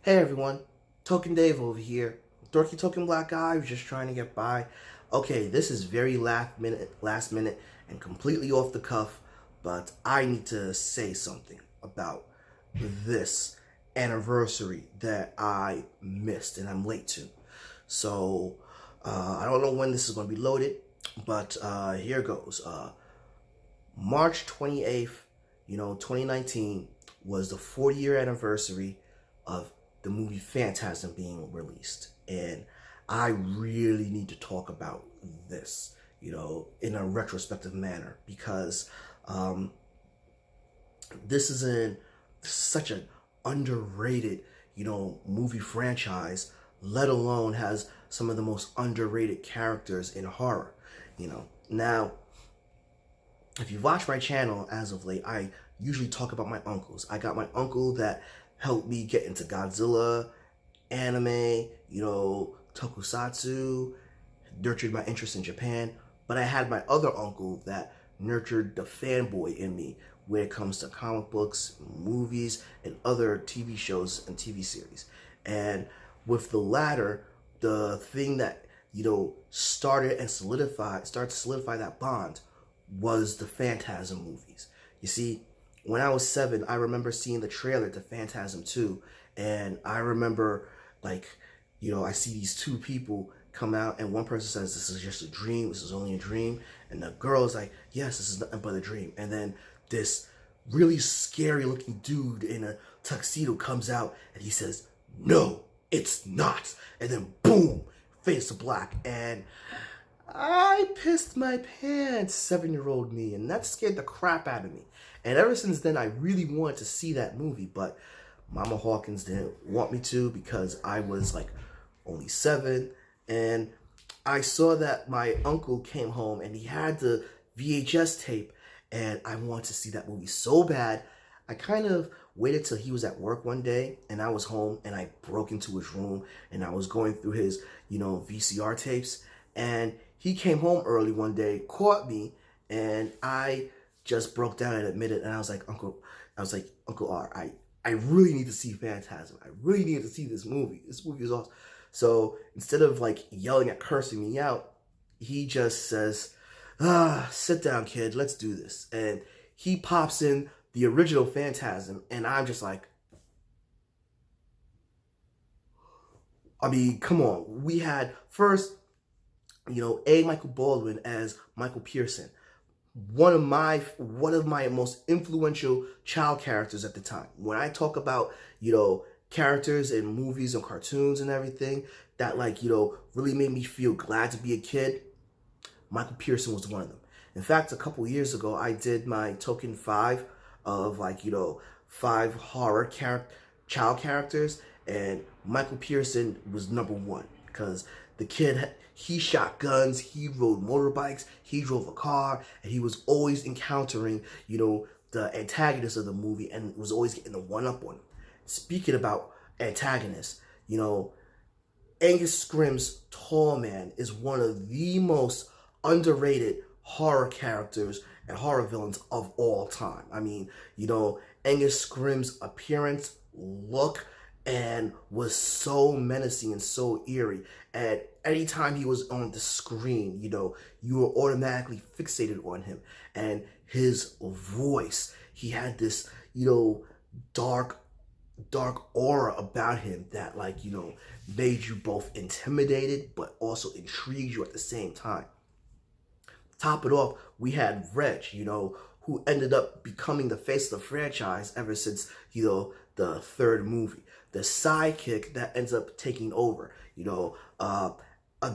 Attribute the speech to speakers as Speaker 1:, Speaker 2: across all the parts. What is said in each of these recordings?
Speaker 1: Hey everyone, Token Dave over here. Dorky Token Black Guy who's just trying to get by. Okay, this is very last minute, and completely off the cuff, but I need to say something about this anniversary that I missed and I'm late to. So, I don't know when this is going to be loaded, but here goes. March 28th, 2019 was the 40-year anniversary of the movie Phantasm being released. And I really need to talk about this, in a retrospective manner because this is such an underrated, movie franchise, let alone has some of the most underrated characters in horror, Now, if you've watched my channel as of late, I usually talk about my uncles. I got my uncle that helped me get into Godzilla, anime, tokusatsu, nurtured my interest in Japan. But I had my other uncle that nurtured the fanboy in me when it comes to comic books, movies, and other TV shows and TV series. And with the latter, the thing that, started to solidify that bond was the Phantasm movies. You see, when I was 7, I remember seeing the trailer to Phantasm 2, and I remember, I see these two people come out, and one person says, "This is just a dream, this is only a dream," and the girl is like, "Yes, this is nothing but a dream." And then this really scary looking dude in a tuxedo comes out, and he says, "No, it's not." And then boom, fades to black, and I pissed my pants, 7-year-old me, and that scared the crap out of me. And ever since then, I really wanted to see that movie, but Mama Hawkins didn't want me to because I was only 7. And I saw that my uncle came home and he had the VHS tape, and I wanted to see that movie so bad. I kind of waited till he was at work one day and I was home, and I broke into his room and I was going through his, VCR tapes. And he came home early one day, caught me, and I just broke down and admitted. And I was like, Uncle R, I really need to see Phantasm. I really need to see this movie. This movie is awesome. So instead of yelling at cursing me out, he just says, sit down, kid, let's do this. And he pops in the original Phantasm, and I'm just like, I mean, come on. We had first, Michael Baldwin as Michael Pearson, one of my most influential child characters at the time. When I talk about, characters in movies and cartoons and everything that really made me feel glad to be a kid, Michael Pearson was one of them. In fact, a couple years ago, I did my token 5 of 5 child characters, and Michael Pearson was number 1 because the kid, he shot guns, he rode motorbikes, he drove a car, and he was always encountering, the antagonist of the movie, and was always getting the one up on him. Speaking about antagonists, Angus Scrimm's Tall Man is one of the most underrated horror characters and horror villains of all time. I mean, Angus Scrimm's appearance, look, and was so menacing and so eerie. And anytime he was on the screen, you were automatically fixated on him. And his voice, he had this, dark aura about him that made you both intimidated but also intrigued you at the same time. Top it off, we had Reg, who ended up becoming the face of the franchise ever since, the 3rd movie. The sidekick that ends up taking over, a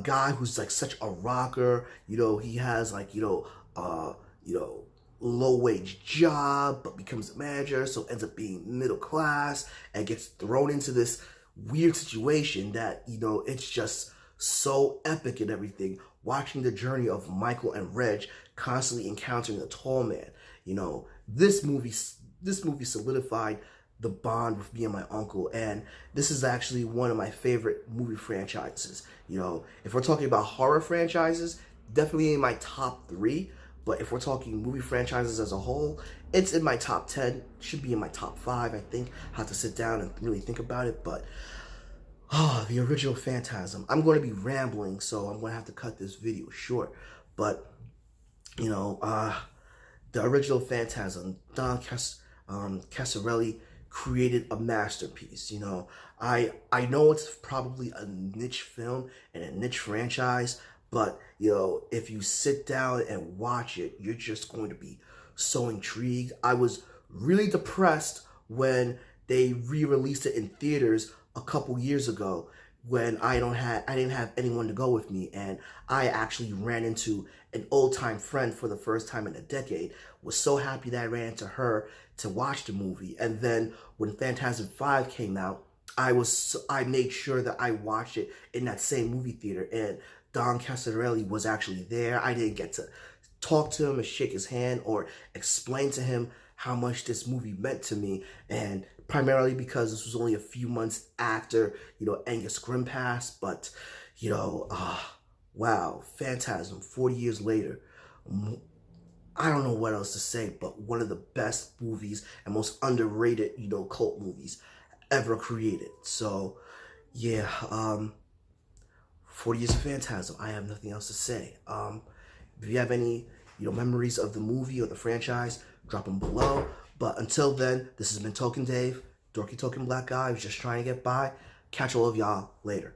Speaker 1: guy who's such a rocker, he has low wage job, but becomes a manager, so ends up being middle class and gets thrown into this weird situation that, it's just so epic and everything. Watching the journey of Michael and Reg constantly encountering the Tall Man, this movie solidified the bond with me and my uncle, and this is actually one of my favorite movie franchises. If we're talking about horror franchises, definitely in my top 3, But if we're talking movie franchises as a whole, it's in my top 10. Should be in my top 5, I think. I have to sit down and really think about it. But, the original Phantasm. I'm going to be rambling, so I'm going to have to cut this video short. But, you know, the original Phantasm, Casarelli created a masterpiece. You know, I know it's probably a niche film and a niche franchise, but you know, if you sit down and watch it, you're just going to be so intrigued. I was really depressed when they re-released it in theaters a couple years ago, when I didn't have anyone to go with me, and I actually ran into an old-time friend for the first time in a decade. Was so happy that I ran into her to watch the movie. And then when Phantasm 5 came out, I made sure that I watched it in that same movie theater, and Don Casarelli was actually there. I didn't get to talk to him and shake his hand or explain to him how much this movie meant to me, and primarily because this was only a few months after, you know, Angus Grimm passed. But, you know, wow, Phantasm, 40 years later, I don't know what else to say, but one of the best movies and most underrated, you know, cult movies ever created. So, yeah, 40 years of Phantasm, I have nothing else to say. If you have any, you know, memories of the movie or the franchise, drop them below. But until then, this has been Token Dave, dorky token black guy who's just trying to get by. Catch all of y'all later.